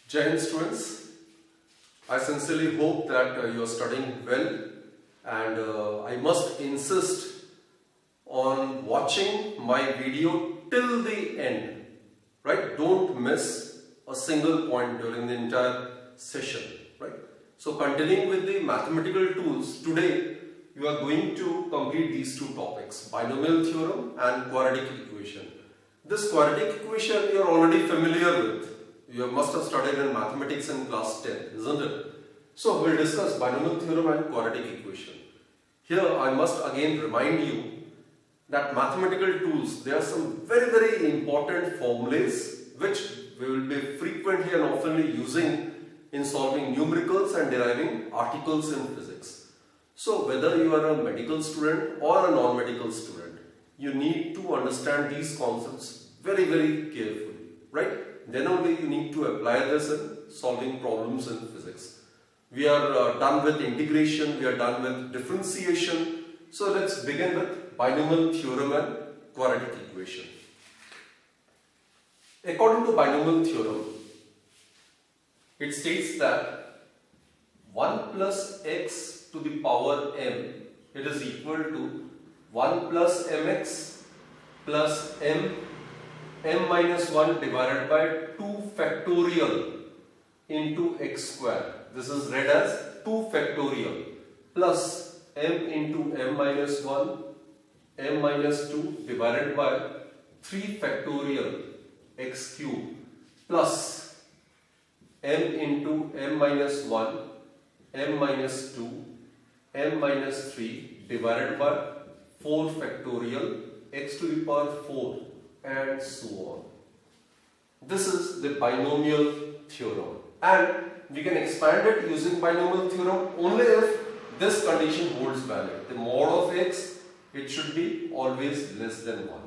Jai Hind students, I sincerely hope that you are studying well, and I must insist on watching my video till the end, right? Don't miss a single point during the entire session, right? So continuing with the mathematical tools, today you are going to complete these two topics, binomial theorem and quadratic equation. This quadratic equation you are already familiar with. You must have studied in mathematics in class 10, isn't it? So we'll discuss binomial theorem and quadratic equation. Here I must again remind you that mathematical tools, there are some very important formulas which we will be frequently and oftenly using in solving numericals and deriving articles in physics. So whether you are a medical student or a non-medical student, you need to understand these concepts very carefully, right? Then only you need to apply this in solving problems in physics. We are done with integration, we are done with differentiation. So let's begin with binomial theorem and quadratic equation. According to binomial theorem, it states that 1 plus x to the power m, it is equal to 1 plus mx plus m minus 1 divided by 2 factorial into x square. This is read as 2 factorial plus m into m minus 1, m minus 2 divided by 3 factorial x cube plus m into m minus 1, m minus 2, m minus 3 divided by 4 factorial x to the power 4 and so on. This is the binomial theorem, and we can expand it using binomial theorem only if this condition holds valid. The mod of x, it should be always less than 1.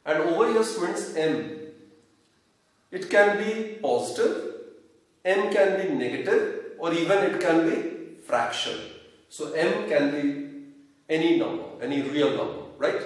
And over here students, m, it can be positive, m can be negative, or even it can be fraction. So m can be any number, any real number, right?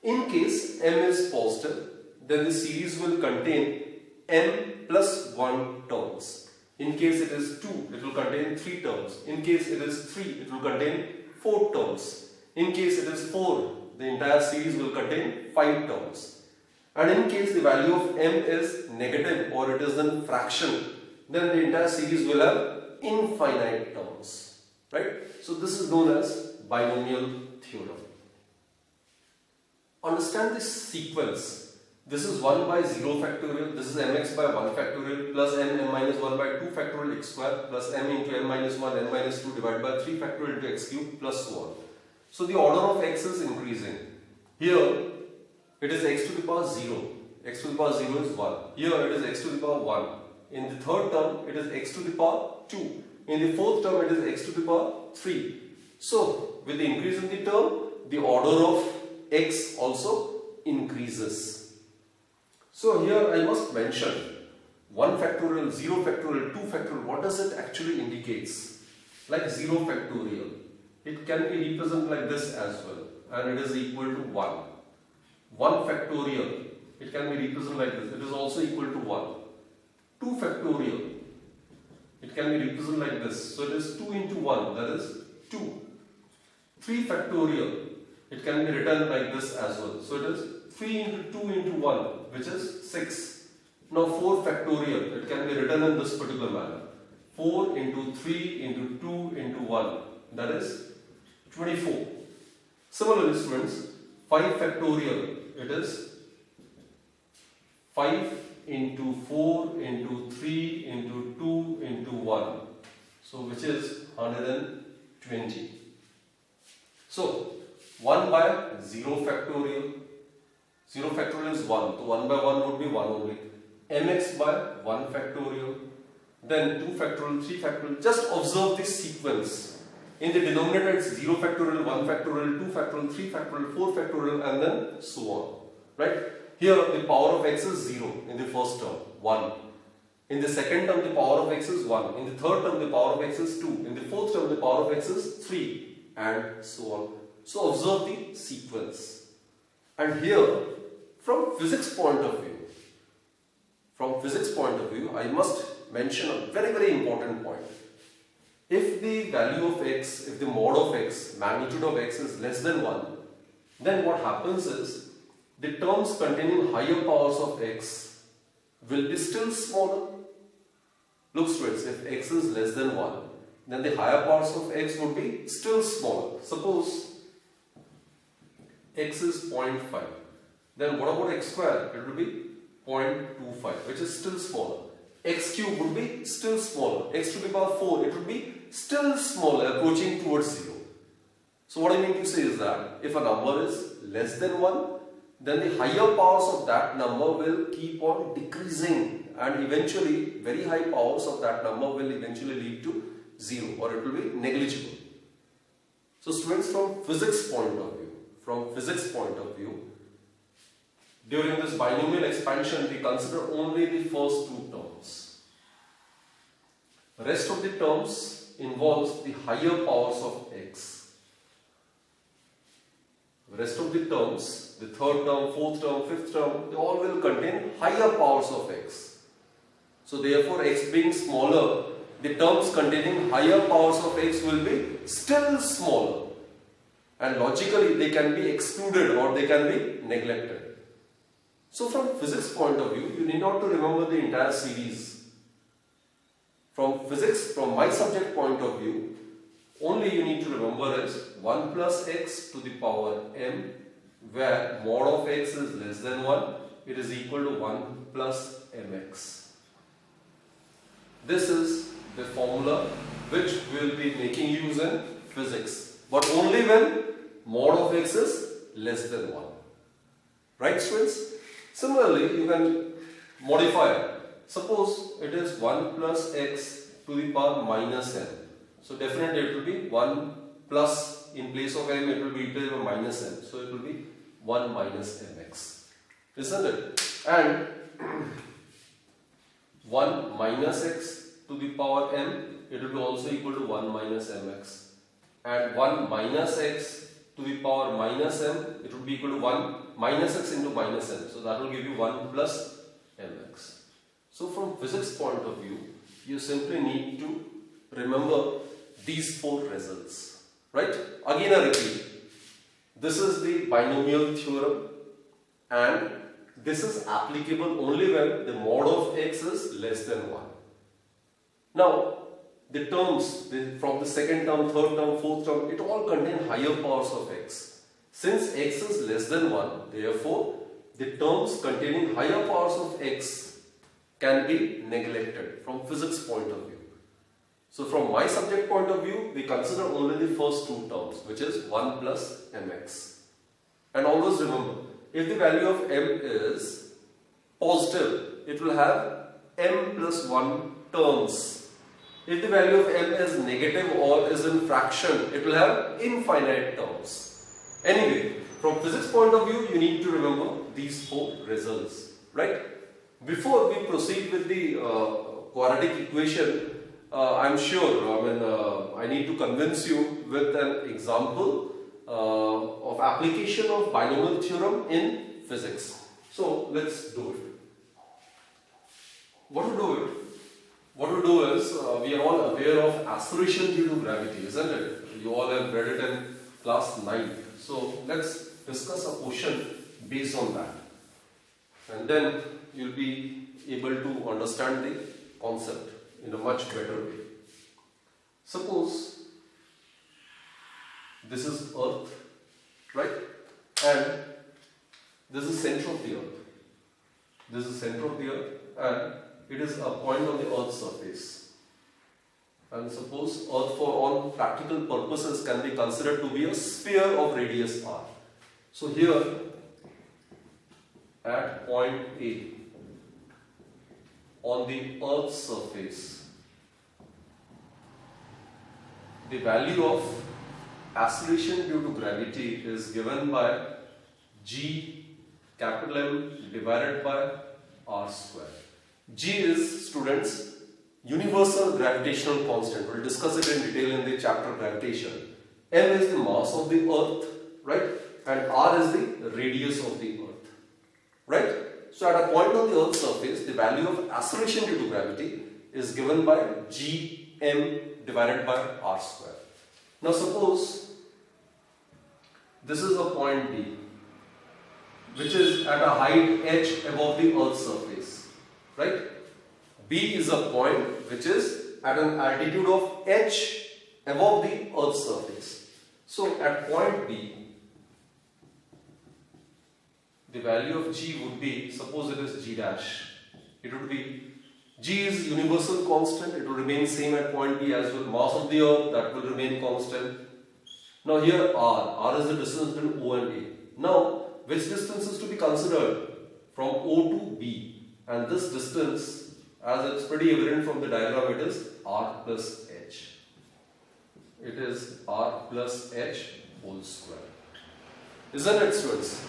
In case m is positive, then the series will contain m plus 1 terms. In case it is 2, it will contain 3 terms. In case it is 3, it will contain 4 terms. In case it is 4, the entire series will contain 5 terms. And in case the value of m is negative or it is in fraction, then the entire series will have infinite terms, right? So this is known as binomial theorem. Understand this sequence. This is 1 by 0 factorial, this is mx by 1 factorial plus m minus 1 by 2 factorial x square plus m into m minus 1 m minus 2 divided by 3 factorial into x cube plus so on. So the order of x is increasing. Here it is x to the power 0. X to the power 0 is 1. Here it is x to the power 1. In the third term it is x to the power 2. In the fourth term it is x to the power 3. So with the increase in the term, the order of x also increases. So here I must mention 1 factorial, 0 factorial, 2 factorial, what does it actually indicates? Like 0 factorial, it can be represented like this as well, and it is equal to 1. 1 factorial, it can be represented like this, it is also equal to 1. 2 factorial, it can be represented like this, so it is 2 into 1, that is 2. 3 factorial, it can be written like this as well, so it is 3 into 2 into 1, which is 6. Now 4 factorial, it can be written in this particular manner. 4 into 3 into 2 into 1, that is 24. Similarly students, 5 factorial, it is 5 into 4 into 3 into 2 into 1. So which is 120. So 1 by 0 factorial. 0 factorial is 1. So 1 by 1 would be 1 only. mx by 1 factorial. Then 2 factorial, 3 factorial. Just observe this sequence. In the denominator it's 0 factorial, 1 factorial, 2 factorial, 3 factorial, 4 factorial, and then so on. Right? Here the power of x is 0 in the first term, 1. In the second term the power of x is 1. In the third term the power of x is 2. In the fourth term the power of x is 3. And so on. So observe the sequence. And here, from physics point of view, from physics point of view, I must mention a very important point. If the value of x, if the mod of x, magnitude of x is less than 1, then what happens is the terms containing higher powers of x will be still smaller. Look students, if x is less than 1, then the higher powers of x would be still smaller. Suppose x is 0.5, then what about x square? It will be 0.25, which is still smaller. X cube would be still smaller. X to the power 4, it would be still smaller, approaching towards 0. So what I mean to say is that if a number is less than 1, then the higher powers of that number will keep on decreasing, and eventually very high powers of that number will eventually lead to 0, or it will be negligible. So students, from physics point of view, during this binomial expansion we consider only the first two terms. The rest of the terms involves the higher powers of x. The rest of the terms, the third term, fourth term, fifth term, they all will contain higher powers of x. So therefore, x being smaller, the terms containing higher powers of x will be still smaller, and logically they can be excluded or they can be neglected. So from physics point of view, you need not to remember the entire series. From physics, from my subject point of view, only you need to remember is 1 plus x to the power m, where mod of x is less than 1, it is equal to 1 plus mx. This is the formula which we will be making use in physics, but only when mod of x is less than 1. Right students? Similarly, you can modify it. Suppose it is 1 plus x to the power minus m. So definitely it will be 1 plus, in place of m it will be e to the power minus m. So it will be 1 minus mx. Isn't it? And 1 minus x to the power m, it will be also equal to 1 minus mx. And 1 minus x to the power minus m, it would be equal to 1 minus x into minus m. So that will give you 1 plus mx. So from physics point of view, you simply need to remember these four results. Right? Again I repeat, this is the binomial theorem, and this is applicable only when the mod of x is less than 1. Now, the terms from the second term, third term, fourth term, it all contain higher powers of x. Since x is less than 1, therefore, the terms containing higher powers of x can be neglected from physics point of view. So from my subject point of view, we consider only the first two terms, which is 1 plus mx. And always remember, if the value of m is positive, it will have m plus 1 terms. If the value of m is negative or is in fraction, it will have infinite terms. Anyway, from physics point of view, you need to remember these four results, right? Before we proceed with the quadratic equation, I'm sure, I need to convince you with an example of application of binomial theorem in physics. So let's do it. What to do is, we are all aware of acceleration due to gravity, isn't it? You all have read it in class 9. So let's discuss a question based on that. And then you'll be able to understand the concept in a much better way. Suppose this is Earth, right? And this is center of the Earth. This is center of the Earth, and it is a point on the Earth's surface. And suppose Earth, for all practical purposes, can be considered to be a sphere of radius r. So here, at point A, on the Earth's surface, the value of acceleration due to gravity is given by g capital M divided by r square. G is, students, universal gravitational constant. We'll discuss it in detail in the chapter gravitation. M is the mass of the Earth, right? And r is the radius of the Earth, right? So at a point on the Earth's surface, the value of acceleration due to gravity is given by gm divided by r square. Now suppose this is a point B, which is at a height h above the Earth's surface, right? B is a point which is at an altitude of h above the Earth's surface. So at point B, the value of g would be, suppose it is g dash, it would be, g is universal constant, it will remain same at point B as well. Mass of the Earth, that will remain constant. Now here r is the distance between O and A. Now which distance is to be considered? From O to B, and this distance, as it's pretty evident from the diagram, it is r plus h. It is r plus h whole square. Isn't it, students?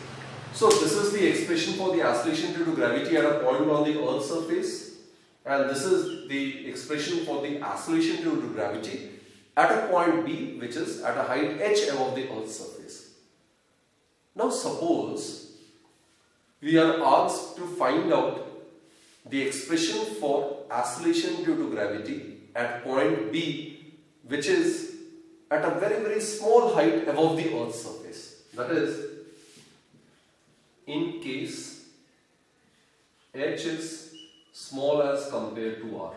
So this is the expression for the acceleration due to gravity at a point on the Earth's surface, and this is the expression for the acceleration due to gravity at a point B, which is at a height h above the Earth's surface. Now suppose we are asked to find out the expression for acceleration due to gravity at point B, which is at a very, very small height above the Earth's surface. That is, in case h is small as compared to r,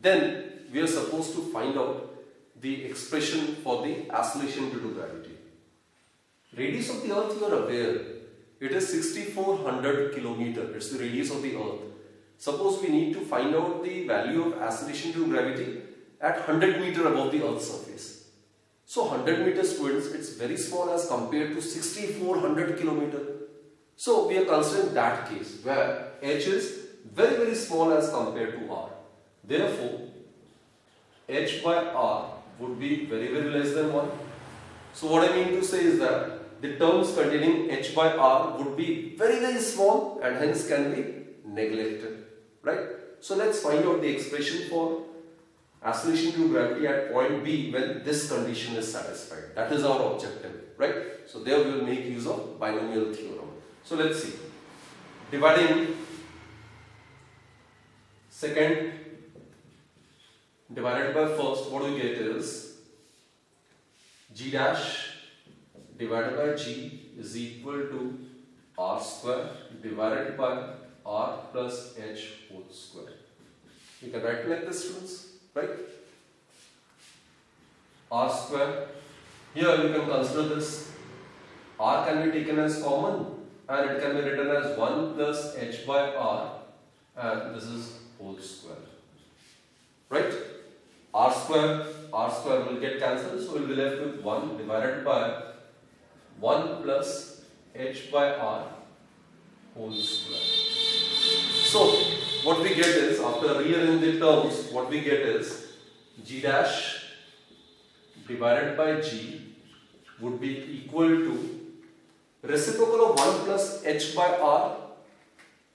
then we are supposed to find out the expression for the acceleration due to gravity. Radius of the Earth, you are aware, it is 6400 kilometers. It's the radius of the Earth. Suppose we need to find out the value of acceleration due to gravity at 100 meters above the Earth's surface. So 100 meters, students, it's very small as compared to 6400 kilometers. So we are considering that case where h is very, very small as compared to r. Therefore, h by r would be very, very less than 1. So what I mean to say is that the terms containing h by r would be very, very small and hence can be neglected, right? So let's find out the expression for acceleration due to gravity at point B when this condition is satisfied. That is our objective, right? So there we will make use of binomial theorem. So let's see. Dividing second divided by first, what we get is g dash divided by g is equal to r square divided by r plus h whole square. You can write like this, students, right? R square. Here you can consider this. R can be taken as common and it can be written as 1 plus h by r, and this is whole square, right? R square will get cancelled, so we will be left with 1 divided by 1 plus h by r whole square. So what we get is, after rearranging the terms, what we get is g dash divided by g would be equal to reciprocal of 1 plus h by r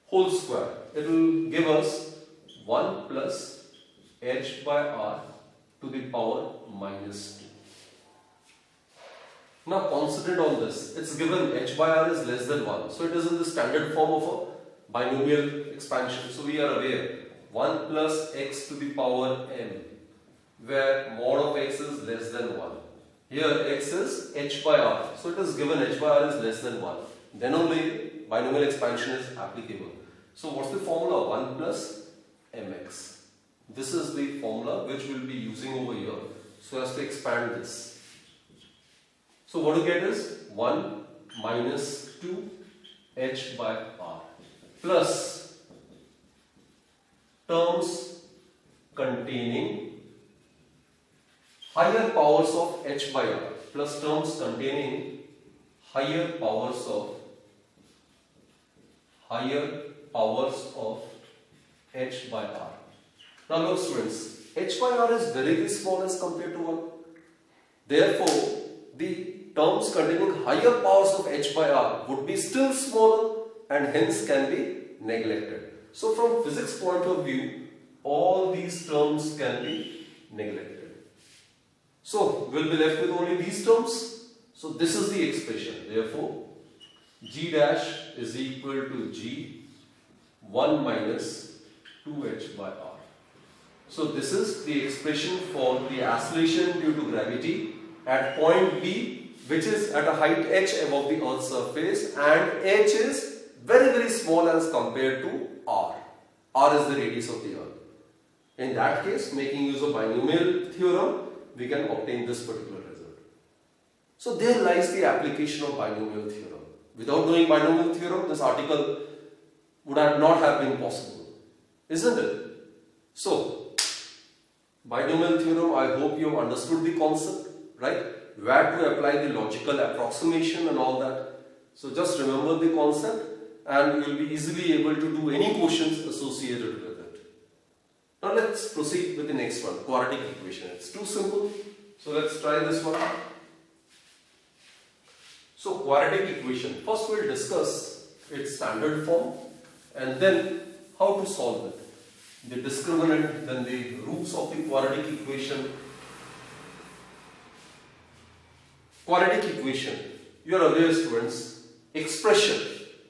whole square. It will give us 1 plus h by r to the power minus 2. Now consider on this, it's given h by r is less than 1. So it is in the standard form of a binomial expansion. So we are aware 1 plus x to the power m, where mod of x is less than 1. Here x is h by r. So it is given h by r is less than 1. Then only binomial expansion is applicable. So what's the formula? 1 plus mx. This is the formula which we will be using over here so as to expand this. So what you get is 1 minus 2 h by r plus terms containing higher powers of h by r plus terms containing higher powers of h by r. Now look, students, h by r is very, very small as compared to 1. Therefore, the terms containing higher powers of h by r would be still smaller and hence can be neglected. So from physics point of view, all these terms can be neglected. So we'll be left with only these terms. So this is the expression. Therefore, g dash is equal to g 1 minus 2h by r. So this is the expression for the acceleration due to gravity at point B, which is at a height h above the Earth's surface, and h is very small as compared to r. R is the radius of the Earth. In that case, making use of binomial theorem, we can obtain this particular result. So there lies the application of binomial theorem. Without knowing binomial theorem, this article would not have been possible, isn't it? So, binomial theorem, I hope you have understood the concept, right? Where to apply the logical approximation and all that. So just remember the concept and you will be easily able to do any questions associated with it. Now let's proceed with the next one, quadratic equation. It's too simple. So let's try this one. So quadratic equation, first we'll discuss its standard form and then how to solve it. The discriminant, then the roots of the quadratic equation. Quadratic equation, you are aware students, expression.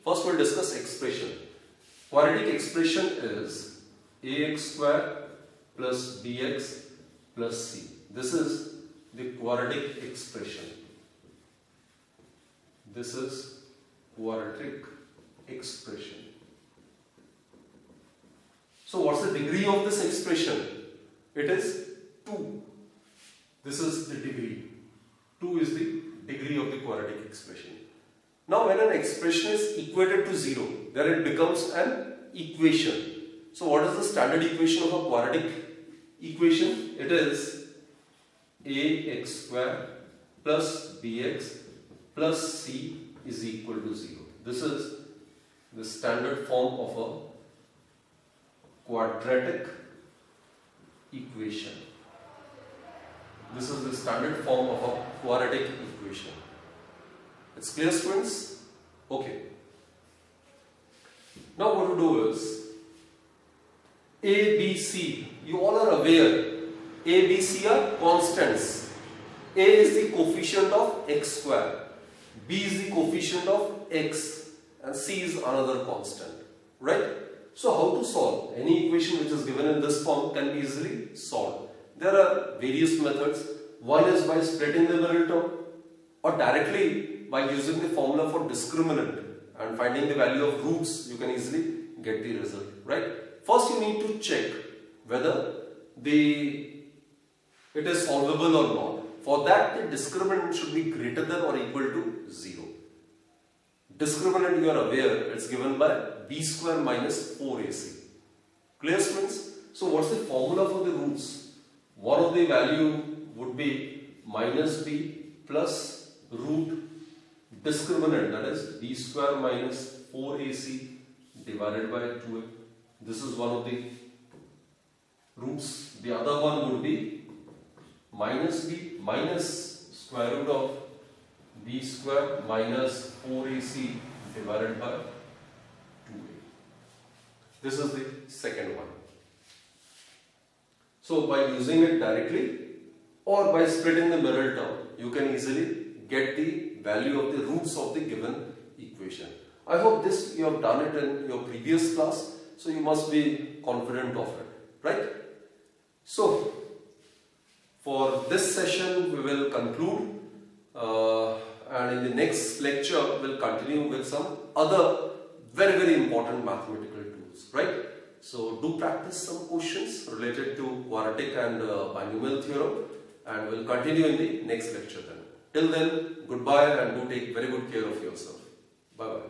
First we'll discuss expression. Quadratic expression is ax square plus bx plus c. This is the quadratic expression. This is quadratic expression. So what's the degree of this expression? It is 2. This is the degree. 2 is the degree of the quadratic expression. Now when an expression is equated to 0, then it becomes an equation. So what is the standard equation of a quadratic equation? It is ax square plus bx plus c is equal to 0. This is the standard form of a quadratic equation. This is the standard form of a quadratic equation. It's clear, students? Okay. Now what to do is A, B, C. You all are aware A, B, C are constants. A is the coefficient of x square, B is the coefficient of x, and C is another constant. Right? So how to solve? Any equation which is given in this form can be easily solved. There are various methods. One is by splitting the middle term or directly by using the formula for discriminant and finding the value of roots. You can easily get the result, right? First you need to check whether it is solvable or not. For that, the discriminant should be greater than or equal to 0. Discriminant, you are aware, it's given by b square minus 4ac. Clear, students? So what's the formula for the roots? One of the value would be minus b plus root discriminant, that is b square minus 4ac divided by 2a. This is one of the roots. The other one would be minus b minus square root of b square minus 4ac divided by 2a. This is the second one. So by using it directly or by splitting the middle term, you can easily get the value of the roots of the given equation. I hope this you have done it in your previous class, so you must be confident of it, right? So for this session we will conclude and in the next lecture we'll continue with some other very important mathematical tools, right? So do practice some questions related to quadratic and binomial theorem, and we'll continue in the next lecture then. Till then, goodbye and do take very good care of yourself. Bye bye.